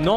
9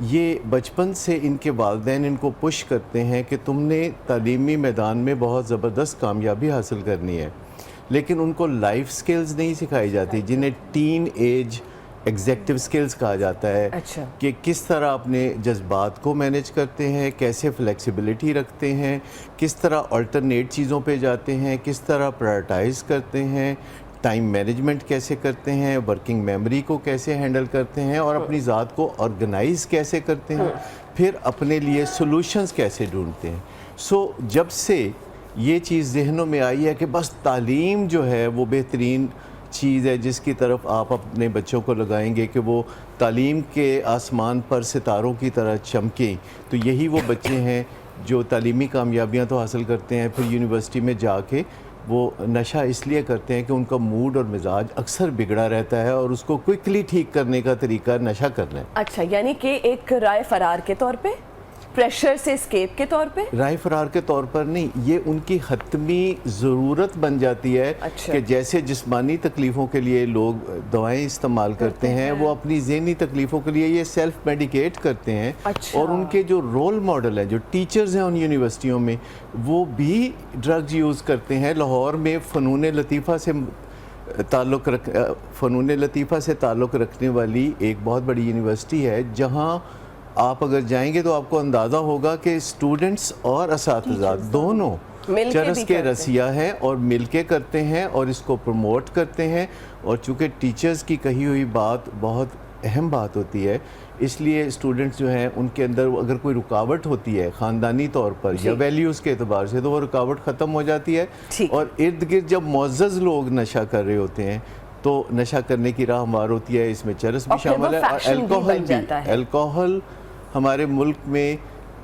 یہ بچپن سے ان کے والدین ان کو پش کرتے ہیں کہ تم نے تعلیمی میدان میں بہت زبردست کامیابی حاصل کرنی ہے، لیکن ان کو لائف سکلز نہیں سکھائی جاتی جنہیں ٹین ایج ایگزیکٹو سکلز کہا جاتا ہے، اچھا، کہ کس طرح اپنے جذبات کو مینیج کرتے ہیں، کیسے فلیکسیبلٹی رکھتے ہیں، کس طرح آلٹرنیٹ چیزوں پہ جاتے ہیں، کس طرح پرائرٹائز کرتے ہیں، ٹائم مینجمنٹ کیسے کرتے ہیں، ورکنگ میموری کو کیسے ہینڈل کرتے ہیں، اور اپنی ذات کو آرگنائز کیسے کرتے ہیں، پھر اپنے لیے سولوشنز کیسے ڈھونڈتے ہیں۔ سو جب سے یہ چیز ذہنوں میں آئی ہے کہ بس تعلیم جو ہے وہ بہترین چیز ہے جس کی طرف آپ اپنے بچوں کو لگائیں گے کہ وہ تعلیم کے آسمان پر ستاروں کی طرح چمکیں، تو یہی وہ بچے ہیں جو تعلیمی کامیابیاں تو حاصل کرتے ہیں، پھر یونیورسٹی میں جا کے وہ نشہ اس لیے کرتے ہیں کہ ان کا موڈ اور مزاج اکثر بگڑا رہتا ہے اور اس کو کوئکلی ٹھیک کرنے کا طریقہ نشہ کرنا ہے۔ اچھا، یعنی کہ ایک رائے فرار کے طور پہ، پریشر سے اسکیپ کے طور پہ؟ رائے فرار کے طور پر نہیں، یہ ان کی حتمی ضرورت بن جاتی ہے کہ جیسے جسمانی تکلیفوں کے لیے لوگ دوائیں استعمال کرتے ہیں، وہ اپنی ذہنی تکلیفوں کے لیے یہ سیلف میڈیکیٹ کرتے ہیں، اور ان کے جو رول ماڈل ہیں، جو ٹیچرز ہیں ان یونیورسٹیوں میں، وہ بھی ڈرگز یوز کرتے ہیں۔ لاہور میں فنون لطیفہ سے تعلق رکھنے والی ایک بہت بڑی یونیورسٹی ہے، جہاں آپ اگر جائیں گے تو آپ کو اندازہ ہوگا کہ اسٹوڈنٹس اور اساتذہ دونوں چرس کے رسیہ ہیں اور مل کے کرتے ہیں اور اس کو پروموٹ کرتے ہیں، اور چونکہ ٹیچرز کی کہی ہوئی بات بہت اہم بات ہوتی ہے، اس لیے اسٹوڈنٹس جو ہیں ان کے اندر اگر کوئی رکاوٹ ہوتی ہے خاندانی طور پر یا ویلیوز کے اعتبار سے، تو وہ رکاوٹ ختم ہو جاتی ہے، اور ارد گرد جب معزز لوگ نشہ کر رہے ہوتے ہیں تو نشہ کرنے کی راہ ہموار ہوتی ہے۔ اس میں چرس بھی شامل ہے اور الکوہل بھی۔ الکوہل ہمارے ملک میں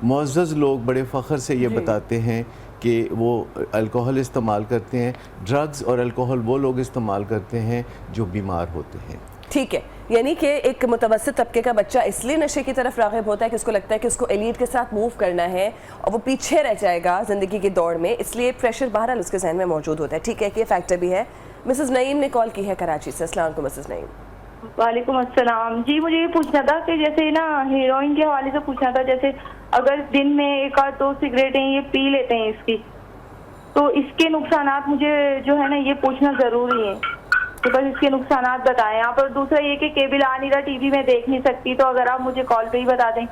معزز لوگ بڑے فخر سے یہ بتاتے ہیں کہ وہ الکوہل استعمال کرتے ہیں۔ ڈرگز اور الکوہل وہ لوگ استعمال کرتے ہیں جو بیمار ہوتے ہیں۔ ٹھیک ہے، یعنی کہ ایک متوسط طبقے کا بچہ اس لیے نشے کی طرف راغب ہوتا ہے کہ اس کو لگتا ہے کہ اس کو ایلیٹ کے ساتھ موو کرنا ہے اور وہ پیچھے رہ جائے گا زندگی کی دوڑ میں، اس لیے پریشر بہرحال اس کے ذہن میں موجود ہوتا ہے۔ ٹھیک ہے کہ یہ فیکٹر بھی ہے۔ مسز نعیم نے کال کی ہے کراچی سے۔ السلام علیکم مسز نعیم۔ وعلیکم السلام جی، مجھے یہ پوچھنا تھا کہ جیسے نا ہیروئن کے حوالے سے پوچھنا تھا، جیسے اگر دن میں 1 اور 2 سگریٹیں یہ پی لیتے ہیں اس کی، تو اس کے نقصانات مجھے جو ہے نا یہ پوچھنا ضروری ہے، تو بس اس کے نقصانات بتائیں آپ۔ اور دوسرا یہ کہ کیبل آ نہیں رہا، ٹی وی میں دیکھ نہیں سکتی، تو اگر آپ مجھے کال پہ ہی بتا دیں۔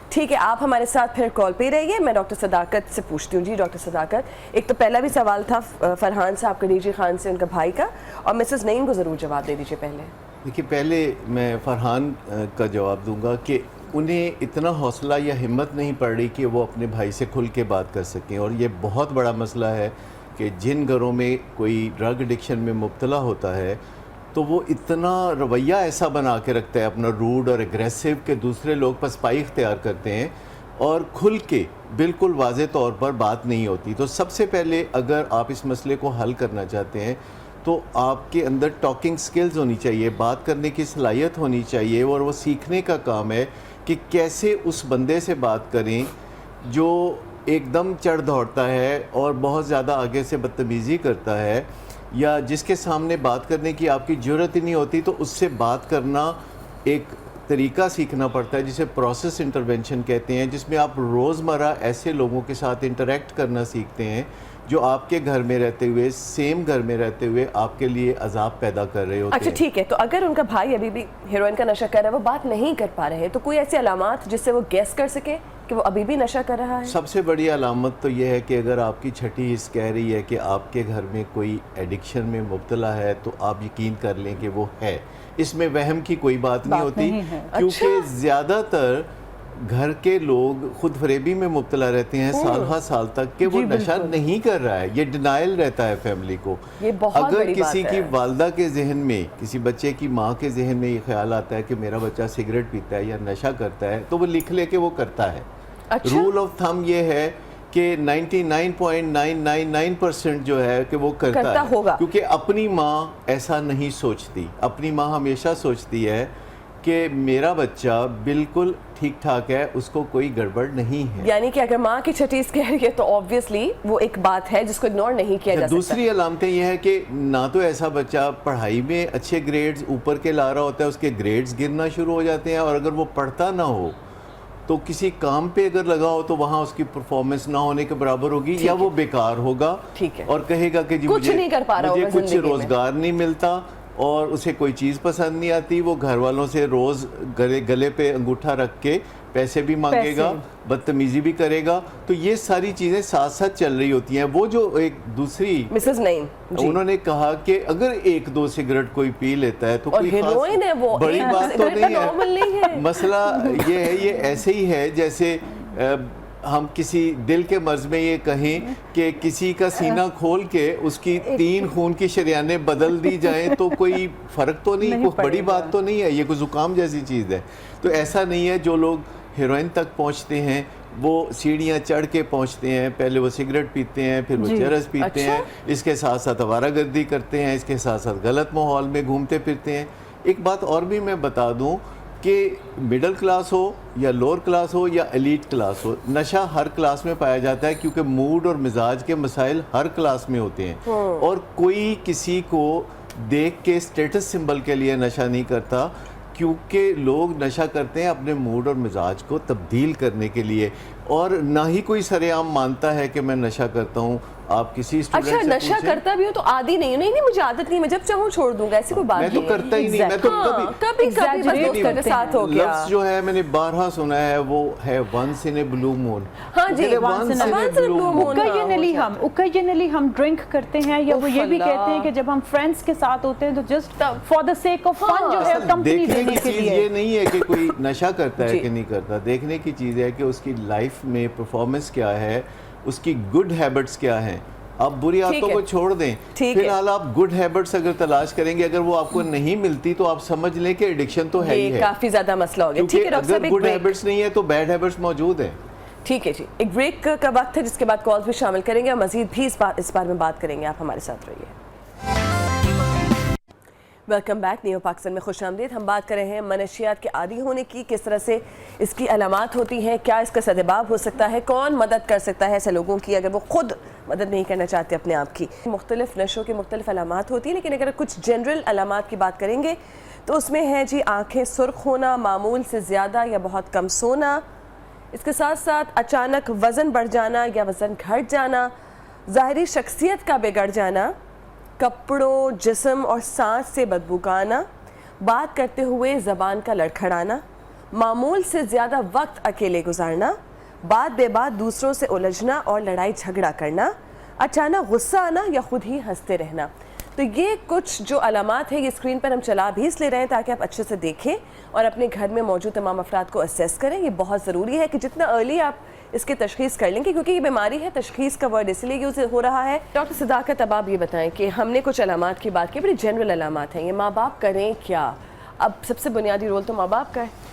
ٹھیک ہے، آپ ہمارے ساتھ پھر کال پہ ہی رہیے، میں ڈاکٹر صداقت سے پوچھتی ہوں۔ جی ڈاکٹر صداقت، ایک تو پہلا بھی سوال تھا فرحان صاحب خلیجی خان سے، ان کا بھائی کا، اور مسز نعیم کو ضرور جواب دے دیجیے پہلے۔ دیکھیے، پہلے میں فرحان کا جواب دوں گا کہ انہیں اتنا حوصلہ یا ہمت نہیں پڑ رہی کہ وہ اپنے بھائی سے کھل کے بات کر سکیں، اور یہ بہت بڑا مسئلہ ہے کہ جن گھروں میں کوئی ڈرگ ایڈکشن میں مبتلا ہوتا ہے تو وہ اتنا رویہ ایسا بنا کے رکھتا ہے اپنا روڈ اور اگریسو کہ دوسرے لوگ پسپائی اختیار کرتے ہیں اور کھل کے بالکل واضح طور پر بات نہیں ہوتی۔ تو سب سے پہلے اگر آپ اس مسئلے کو حل کرنا چاہتے ہیں تو آپ کے اندر ٹاکنگ سکلز ہونی چاہیے، بات کرنے کی صلاحیت ہونی چاہیے، اور وہ سیکھنے کا کام ہے کہ کیسے اس بندے سے بات کریں جو ایک دم چڑھ دوڑتا ہے اور بہت زیادہ آگے سے بدتمیزی کرتا ہے، یا جس کے سامنے بات کرنے کی آپ کی جرت ہی نہیں ہوتی، تو اس سے بات کرنا ایک طریقہ سیکھنا پڑتا ہے جسے پروسیس انٹرونشن کہتے ہیں، جس میں آپ روزمرہ ایسے لوگوں کے ساتھ انٹریکٹ کرنا سیکھتے ہیں جو آپ کے گھر میں رہتے ہوئے، سیم گھر میں رہتے ہوئے آپ کے لیے عذاب پیدا کر رہے ہوتے ہیں۔ اچھا ٹھیک ہے، تو اگر ان کا بھائی ابھی بھی ہیروئن کا نشہ کر رہا ہے، وہ بات نہیں کر پا رہے، تو کوئی ایسی علامات جس سے وہ گیس کر سکے کہ وہ ابھی بھی نشہ کر رہا ہے؟ سب سے بڑی علامت تو یہ ہے کہ اگر آپ کی چھٹی حص کہہ رہی ہے کہ آپ کے گھر میں کوئی ایڈکشن میں مبتلا ہے، تو آپ یقین کر لیں کہ وہ ہے۔ اس میں وہم کی کوئی بات نہیں ہوتی، کیونکہ زیادہ تر گھر کے لوگ خود فریبی میں مبتلا رہتے ہیں سال ہر سال تک کہ وہ نشہ نہیں کر رہا ہے، یہ ڈینائل رہتا ہے فیملی کو۔ اگر کسی کی والدہ کے ذہن میں، کسی بچے کی ماں کے ذہن میں یہ خیال آتا ہے کہ میرا بچہ سگریٹ پیتا ہے یا نشہ کرتا ہے، تو وہ لکھ لے کہ وہ کرتا ہے۔ رول آف تھم یہ ہے کہ 99.999% جو ہے کہ وہ کرتا ہے، کیونکہ اپنی ماں ایسا نہیں سوچتی۔ اپنی ماں ہمیشہ سوچتی ہے کہ میرا بچہ بالکل ٹھیک ٹھاک ہے، اس کو کوئی گڑبڑ نہیں ہے۔ یعنی کہ اگر ماں کی چھٹیز کہہ رہی ہے تو obviously وہ ایک بات ہے جس کو اگنور نہیں کیا جا سکتا۔ دوسری علامتیں یہ ہے کہ نہ تو ایسا بچہ پڑھائی میں اچھے گریڈز اوپر کے لا رہا ہوتا ہے، اس کے گریڈز گرنا شروع ہو جاتے ہیں، اور اگر وہ پڑھتا نہ ہو تو کسی کام پہ اگر لگا ہو تو وہاں اس کی پرفارمنس نہ ہونے کے برابر ہوگی یا وہ بیکار ہوگا اور کہے گا کہ جی کچھ نہیں کر پا رہا مجھے ہوگا کچھ زندگی میں، روزگار نہیں ملتا اور اسے کوئی چیز پسند نہیں آتی، وہ گھر والوں سے روز گلے پہ انگوٹھا رکھ کے پیسے بھی مانگے گا، بدتمیزی بھی کرے گا. تو یہ ساری چیزیں ساتھ ساتھ چل رہی ہوتی ہیں. وہ جو ایک دوسری مسز نعیم انہوں نے کہا کہ اگر ایک دو سگریٹ کوئی پی لیتا ہے تو کوئی ہیروئن ہے، وہ بڑی بات تو نہیں ہے. مسئلہ یہ ہے، یہ ایسے ہی ہے جیسے ہم کسی دل کے مرض میں یہ کہیں کہ کسی کا سینہ کھول کے اس کی 3 خون کی شریانیں بدل دی جائیں تو کوئی فرق تو نہیں، کوئی بڑی بات تو نہیں ہے، یہ کوئی زکام جیسی چیز ہے. تو ایسا نہیں ہے. جو لوگ ہیروئن تک پہنچتے ہیں وہ سیڑھیاں چڑھ کے پہنچتے ہیں، پہلے وہ سگریٹ پیتے ہیں، پھر وہ چرس پیتے ہیں، اس کے ساتھ ساتھ آوارہ گردی کرتے ہیں، اس کے ساتھ ساتھ غلط ماحول میں گھومتے پھرتے ہیں. ایک بات اور بھی میں بتا دوں کہ مڈل کلاس ہو یا لوور کلاس ہو یا ایلیٹ کلاس ہو، نشہ ہر کلاس میں پایا جاتا ہے کیونکہ موڈ اور مزاج کے مسائل ہر کلاس میں ہوتے ہیں. اور کوئی کسی کو دیکھ کے اسٹیٹس سمبل کے لیے نشہ نہیں کرتا، کیونکہ لوگ نشہ کرتے ہیں اپنے موڈ اور مزاج کو تبدیل کرنے کے لیے. اور نہ ہی کوئی سرے عام مانتا ہے کہ میں نشہ کرتا ہوں. آپ کسی اسٹوڈنٹ اچھا نشہ کرتا بھی ہو تو عادی نہیں مجھے عادت نہیں، میں جب چاہوں چھوڑ دوں گا، ایسی کوئی بات نہیں. میں تو کرتا ہی نہیں، میں تو کبھی بس دوستوں کے ساتھ ہو گیا. لفظ جو ہے میں نے بارہا سنا ہے وہ ہے once in a blue moon. ہاں جی once in a blue moon. Occasionally ہم ڈرنک کرتے ہیں یا وہ یہ بھی کہتے ہیں کہ جب ہم فرینڈز کے ساتھ ہوتے ہیں تو just for the sake of fun جو ہے کمپنی دینے کے لیے. یہ نہیں ہے کہ کوئی نشہ کرتا ہے کہ نہیں کرتا. دیکھنے کی چیز ہے کہ اس کی لائف میں پرفارمنس کیا ہے، اس کی گڈ ہیبٹس کیا ہیں. آپ بری عادتوں کو چھوڑ دیں، فی الحال آپ گڈ ہیبٹس اگر تلاش کریں گے، اگر وہ آپ کو نہیں ملتی تو آپ سمجھ لیں کہ ایڈکشن تو ہے ہی ہے. کافی زیادہ مسئلہ ہو گیا. کیونکہ اگر گڈ ہیبٹس نہیں ہے تو بیڈ ہیبٹس موجود ہیں. ٹھیک ہے جی، ایک بریک کا وقت ہے جس کے بعد کالز بھی شامل کریں گے اور مزید بھی اس بارے میں بات کریں گے. آپ ہمارے ساتھ رہیے. ویلکم بیک، نیو پاکستان میں خوش آمدید. ہم بات کر رہے ہیں منشیات کے عادی ہونے کی، کس طرح سے اس کی علامات ہوتی ہیں، کیا اس کا سدباب ہو سکتا ہے، کون مدد کر سکتا ہے ایسے لوگوں کی اگر وہ خود مدد نہیں کرنا چاہتے اپنے آپ کی. مختلف نشوں کی مختلف علامات ہوتی ہیں، لیکن اگر کچھ جنرل علامات کی بات کریں گے تو اس میں ہے جی آنکھیں سرخ ہونا، معمول سے زیادہ یا بہت کم سونا، اس کے ساتھ ساتھ اچانک وزن بڑھ جانا یا وزن گھٹ جانا، ظاہری شخصیت کا بگڑ جانا، کپڑوں، جسم اور سانس سے بدبو کا آنا، بات کرتے ہوئے زبان کا لڑکھڑانا، معمول سے زیادہ وقت اکیلے گزارنا، بات بے بات دوسروں سے الجھنا اور لڑائی جھگڑا کرنا، اچانک غصہ آنا یا خود ہی ہنستے رہنا. تو یہ کچھ جو علامات ہیں یہ اسکرین پر ہم چلا بھی اس لے رہے ہیں تاکہ آپ اچھے سے دیکھیں اور اپنے گھر میں موجود تمام افراد کو اسیس کریں. یہ بہت ضروری ہے کہ جتنا ارلی آپ اس کی تشخیص کر لیں گے، کیونکہ یہ بیماری ہے، تشخیص کا ورڈ اس لیے یوز ہو رہا ہے. ڈاکٹر صداقت، اب آپ یہ بتائیں کہ ہم نے کچھ علامات کی بات کی، بڑی جنرل علامات ہیں، یہ ماں باپ کریں کیا؟ اب سب سے بنیادی رول تو ماں باپ کا ہے.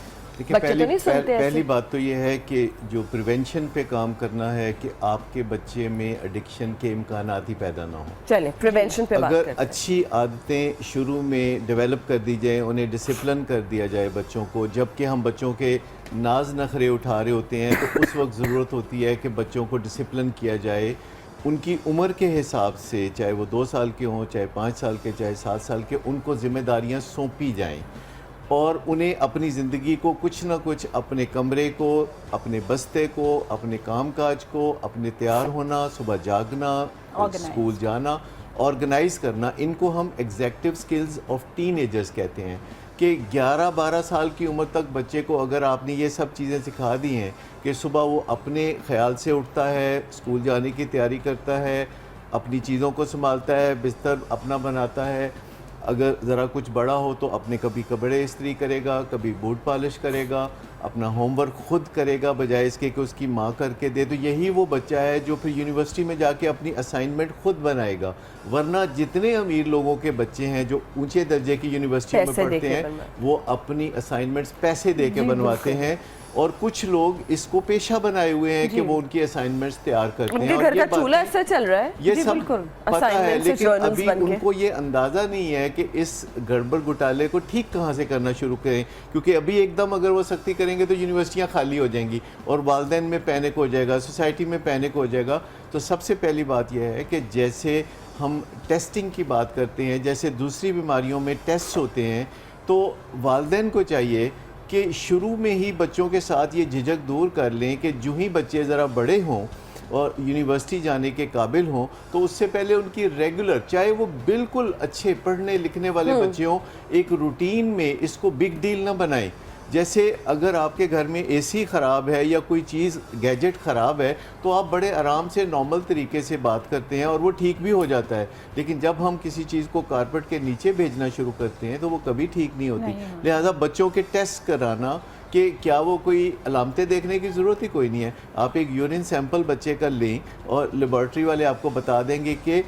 پہلی بات تو یہ ہے کہ جو پریونشن پہ کام کرنا ہے کہ آپ کے بچے میں ایڈکشن کے امکانات ہی پیدا نہ ہوں. چلیں پریونشن پہ بات کرتے ہیں. اگر اچھی عادتیں شروع میں ڈیولپ کر دی جائیں، انہیں ڈسپلن کر دیا جائے بچوں کو، جبکہ ہم بچوں کے ناز نخرے اٹھا رہے ہوتے ہیں تو اس وقت ضرورت ہوتی ہے کہ بچوں کو ڈسپلن کیا جائے ان کی عمر کے حساب سے، چاہے وہ 2 سال کے ہوں، چاہے 5 سال کے، چاہے 7 سال کے. ان کو ذمہ داریاں سونپی جائیں اور انہیں اپنی زندگی کو کچھ نہ کچھ، اپنے کمرے کو، اپنے بستے کو، اپنے کام کاج کو، اپنے تیار ہونا، صبح جاگنا، اسکول جانا، آرگنائز کرنا، ان کو ہم executive skills of ten agers کہتے ہیں. کہ 11-12 سال کی عمر تک بچے کو اگر آپ نے یہ سب چیزیں سکھا دی ہیں کہ صبح وہ اپنے خیال سے اٹھتا ہے، اسکول جانے کی تیاری کرتا ہے، اپنی چیزوں کو سنبھالتا ہے، بستر اپنا بناتا ہے، اگر ذرا کچھ بڑا ہو تو اپنے کبھی کپڑے استری کرے گا، کبھی بوٹ پالش کرے گا، اپنا ہوم ورک خود کرے گا بجائے اس کے کہ اس کی ماں کر کے دے، تو یہی وہ بچہ ہے جو پھر یونیورسٹی میں جا کے اپنی اسائنمنٹ خود بنائے گا. ورنہ جتنے امیر لوگوں کے بچے ہیں جو اونچے درجے کی یونیورسٹی میں پڑھتے ہیں وہ اپنی اسائنمنٹس پیسے دے کے بنواتے ہیں، اور کچھ لوگ اس کو پیشہ بنائے ہوئے ہیں کہ وہ ان کی اسائنمنٹس تیار کرتے ہیں. گھر کا چولہا ایسا چل رہا ہے، یہ سب پتہ ہے، لیکن ابھی ان کو یہ اندازہ نہیں ہے کہ اس گڑبڑ گھوٹالے کو ٹھیک کہاں سے کرنا شروع کریں. کیونکہ ابھی ایک دم اگر وہ سختی کریں گے تو یونیورسٹیاں خالی ہو جائیں گی اور والدین میں پینک ہو جائے گا، سوسائٹی میں پینک ہو جائے گا. تو سب سے پہلی بات یہ ہے کہ جیسے ہم ٹیسٹنگ کی بات کرتے ہیں، جیسے دوسری بیماریوں میں ٹیسٹ ہوتے ہیں، تو والدین کو چاہیے کہ شروع میں ہی بچوں کے ساتھ یہ جھجک دور کر لیں کہ جو ہی بچے ذرا بڑے ہوں اور یونیورسٹی جانے کے قابل ہوں تو اس سے پہلے ان کی ریگولر، چاہے وہ بالکل اچھے پڑھنے لکھنے والے بچے ہوں، ایک روٹین میں اس کو بگ ڈیل نہ بنائیں. جیسے اگر آپ کے گھر میں اے سی خراب ہے یا کوئی چیز گیجٹ خراب ہے تو آپ بڑے آرام سے نارمل طریقے سے بات کرتے ہیں اور وہ ٹھیک بھی ہو جاتا ہے. لیکن جب ہم کسی چیز کو کارپیٹ کے نیچے بھیجنا شروع کرتے ہیں تو وہ کبھی ٹھیک نہیں ہوتی. لہٰذا بچوں کے ٹیسٹ کرانا کہ کیا وہ کوئی علامتیں دیکھنے کی ضرورت ہی کوئی نہیں ہے. آپ ایک یورین سیمپل بچے کا لیں اور لیبارٹری والے آپ کو بتا دیں گے کہ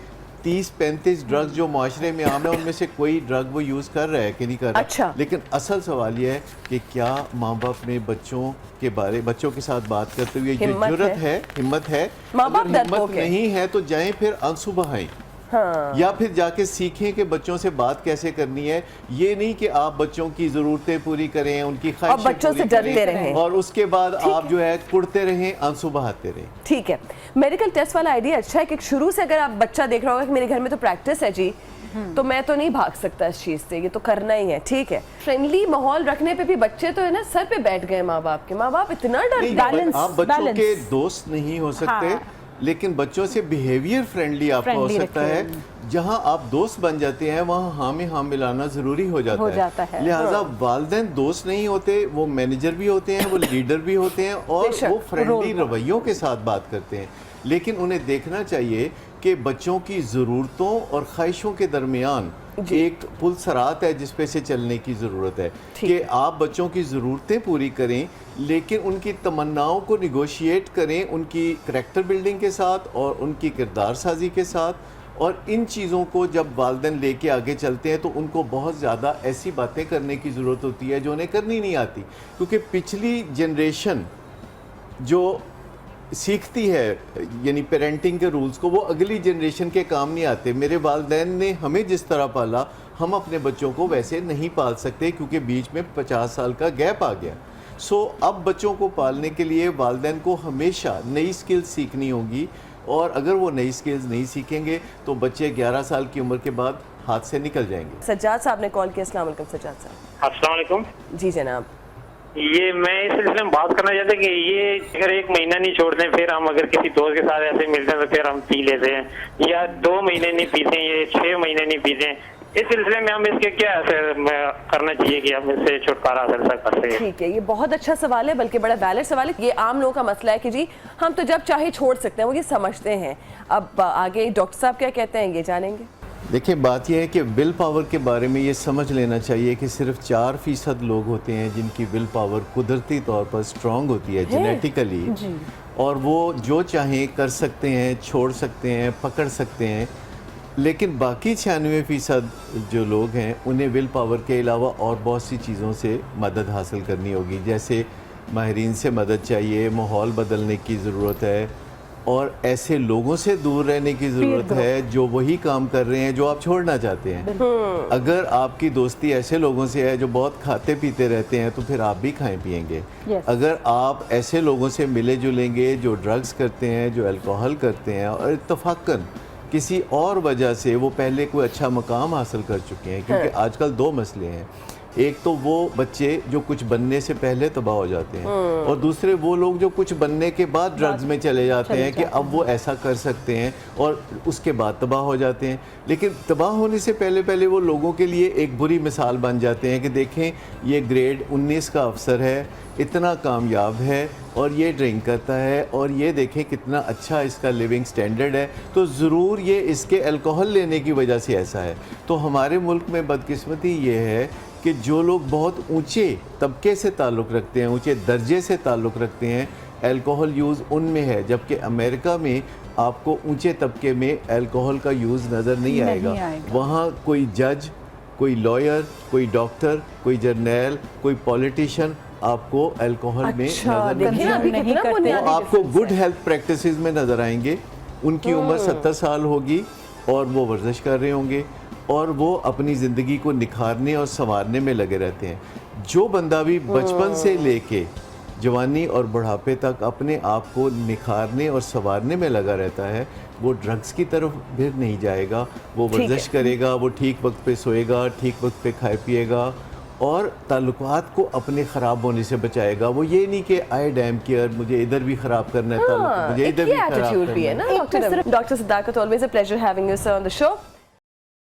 30-35 ڈرگز جو معاشرے میں عام ہے ان میں سے کوئی ڈرگ وہ یوز کر رہا ہے کہ نہیں کر رہا. اچھا. لیکن اصل سوال یہ ہے کہ کیا ماں باپ نے بچوں کے ساتھ بات کرتے ہوئے یہ جرأت ہے، ہمت ہے. اگر ہمت نہیں ہے تو جائیں پھر آنسو بہائیں یا پھر جا کے سیکھیں کہ بچوں سے بات کیسے کرنی ہے. یہ نہیں کہ آپ بچوں کی ضرورتیں پوری کریں، ان کی خواہشیں بچوں سے ڈرتے رہیں اور اس کے بعد آپ جو ہے کڑتے رہیں، آنسو بہاتے رہیں. ٹھیک ہے. میڈیکل ٹیسٹ والا آئیڈیا اچھا ہے کہ شروع سے اگر آپ بچہ دیکھ رہا ہوگا کہ میرے گھر میں تو پریکٹس ہے جی تو میں تو نہیں بھاگ سکتا اس چیز سے، یہ تو کرنا ہی ہے. ٹھیک ہے. فرینڈلی ماحول رکھنے پہ بھی بچے تو ہے نا سر پہ بیٹھ گئے ماں باپ کے. ماں باپ اتنا ڈر، آپ بچوں کے دوست نہیں ہو سکتے لیکن بچوں سے بیہیویئر فرینڈلی آپ کا ہو سکتا ہے. جہاں آپ دوست بن جاتے ہیں وہاں ہاں میں ہاں ملانا ضروری ہو جاتا ہے. لہٰذا والدین دوست نہیں ہوتے، وہ مینیجر بھی ہوتے ہیں، وہ لیڈر بھی ہوتے ہیں اور وہ فرینڈلی رویوں کے ساتھ بات کرتے ہیں. لیکن انہیں دیکھنا چاہیے کہ بچوں کی ضرورتوں اور خواہشوں کے درمیان ایک پل صراط ہے جس پہ سے چلنے کی ضرورت ہے کہ آپ بچوں کی ضرورتیں پوری کریں لیکن ان کی تمناؤں کو نیگوشیٹ کریں ان کی کریکٹر بلڈنگ کے ساتھ اور ان کی کردار سازی کے ساتھ. اور ان چیزوں کو جب والدین لے کے آگے چلتے ہیں تو ان کو بہت زیادہ ایسی باتیں کرنے کی ضرورت ہوتی ہے جو انہیں کرنی نہیں آتی. کیونکہ پچھلی جنریشن جو سیکھتی ہے یعنی پیرنٹنگ کے رولز کو وہ اگلی جنریشن کے کام نہیں آتے. میرے والدین نے ہمیں جس طرح پالا ہم اپنے بچوں کو ویسے نہیں پال سکتے کیونکہ بیچ میں 50 سال کا گیپ آ گیا. اب بچوں کو پالنے کے لیے والدین کو ہمیشہ نئی سکلز سیکھنی ہوگی اور اگر وہ نئی سکلز نہیں سیکھیں گے تو بچے 11 سال کی عمر کے بعد ہاتھ سے نکل جائیں گے. سجاد صاحب نے کال کیا. السلام علیکم سجاد صاحب. السلام علیکم. جی جناب. یہ میں اس سلسلے میں بات کرنا چاہتا کہ یہ اگر 1 مہینہ نہیں چھوڑتے پھر ہم اگر کسی دوست کے ساتھ ایسے ملتے ہیں تو پھر ہم پی لیتے ہیں یا 2 مہینے نہیں پیتے ہیں یا 6 مہینے نہیں پیتے ہیں. اس سلسلے میں ہم اس کے کیا کرنا چاہیے کہ ہم اس سے چھٹکارا حاصل کر سکیں؟ ٹھیک ہے. یہ بہت اچھا سوال ہے بلکہ بڑا ویلڈ سوال ہے. یہ عام لوگوں کا مسئلہ ہے کہ جی ہم تو جب چاہے چھوڑ سکتے ہیں، وہ یہ سمجھتے ہیں. اب آگے ڈاکٹر صاحب کیا کہتے ہیں یہ جانیں گے. دیکھیں بات یہ ہے کہ ول پاور کے بارے میں یہ سمجھ لینا چاہیے کہ صرف 4% لوگ ہوتے ہیں جن کی ول پاور قدرتی طور پر سٹرونگ ہوتی ہے جینیٹیکلی اور وہ جو چاہیں کر سکتے ہیں، چھوڑ سکتے ہیں، پکڑ سکتے ہیں. لیکن باقی 96% جو لوگ ہیں انہیں ول پاور کے علاوہ اور بہت سی چیزوں سے مدد حاصل کرنی ہوگی. جیسے ماہرین سے مدد چاہیے، ماحول بدلنے کی ضرورت ہے اور ایسے لوگوں سے دور رہنے کی ضرورت ہے جو وہی کام کر رہے ہیں جو آپ چھوڑنا چاہتے ہیں. اگر آپ کی دوستی ایسے لوگوں سے ہے جو بہت کھاتے پیتے رہتے ہیں تو پھر آپ بھی کھائیں پیئیں گے. اگر آپ ایسے لوگوں سے ملے جلیں گے جو ڈرگز کرتے ہیں، جو الکوہل کرتے ہیں اور اتفاقاً کسی اور وجہ سے وہ پہلے کوئی اچھا مقام حاصل کر چکے ہیں، کیونکہ آج کل 2 مسئلے ہیں. ایک تو وہ بچے جو کچھ بننے سے پہلے تباہ ہو جاتے ہیں اور دوسرے وہ لوگ جو کچھ بننے کے بعد ڈرگز میں چلے جاتے ہیں کہ اب وہ ایسا کر سکتے ہیں اور اس کے بعد تباہ ہو جاتے ہیں. لیکن تباہ ہونے سے پہلے وہ لوگوں کے لیے ایک بری مثال بن جاتے ہیں کہ دیکھیں یہ گریڈ 19 کا افسر ہے، اتنا کامیاب ہے اور یہ ڈرنک کرتا ہے اور یہ دیکھیں کتنا اچھا اس کا لیونگ سٹینڈرڈ ہے تو ضرور یہ اس کے الکوہل لینے کی وجہ سے ایسا ہے. تو ہمارے ملک میں بدقسمتی یہ ہے کہ جو لوگ بہت اونچے طبقے سے تعلق رکھتے ہیں، اونچے درجے سے تعلق رکھتے ہیں، الکوہل یوز ان میں ہے. جبکہ امریکہ میں آپ کو اونچے طبقے میں الکوہل کا یوز نظر نہیں آئے گا. وہاں کوئی جج، کوئی لائر، کوئی ڈاکٹر، کوئی جرنیل، کوئی پولیٹیشین آپ کو الکوہل میں نظر نہیں آئے گا. آپ کو گڈ ہیلتھ پریکٹسز میں نظر آئیں گے. ان کی عمر 70 سال ہوگی اور وہ ورزش کر رہے ہوں گے اور وہ اپنی زندگی کو نکھارنے اور سنوارنے میں لگے رہتے ہیں. جو بندہ بھی بچپن سے لے کے جوانی اور بڑھاپے تک اپنے آپ کو نکھارنے اور سنوارنے میں لگا رہتا ہے وہ ڈرگز کی طرف پھر نہیں جائے گا. وہ ورزش کرے گا، وہ ٹھیک وقت پہ سوئے گا، ٹھیک وقت پہ کھائے پیے گا اور تعلقات کو اپنے خراب ہونے سے بچائے گا. وہ یہ نہیں کہ آئی ڈیم کیئر, مجھے ادھر بھی خراب کرنا ہے تعلق, مجھے ادھر بھی خراب کرنا ہے. Dr. Siddarkat, always a pleasure having you sir on the show.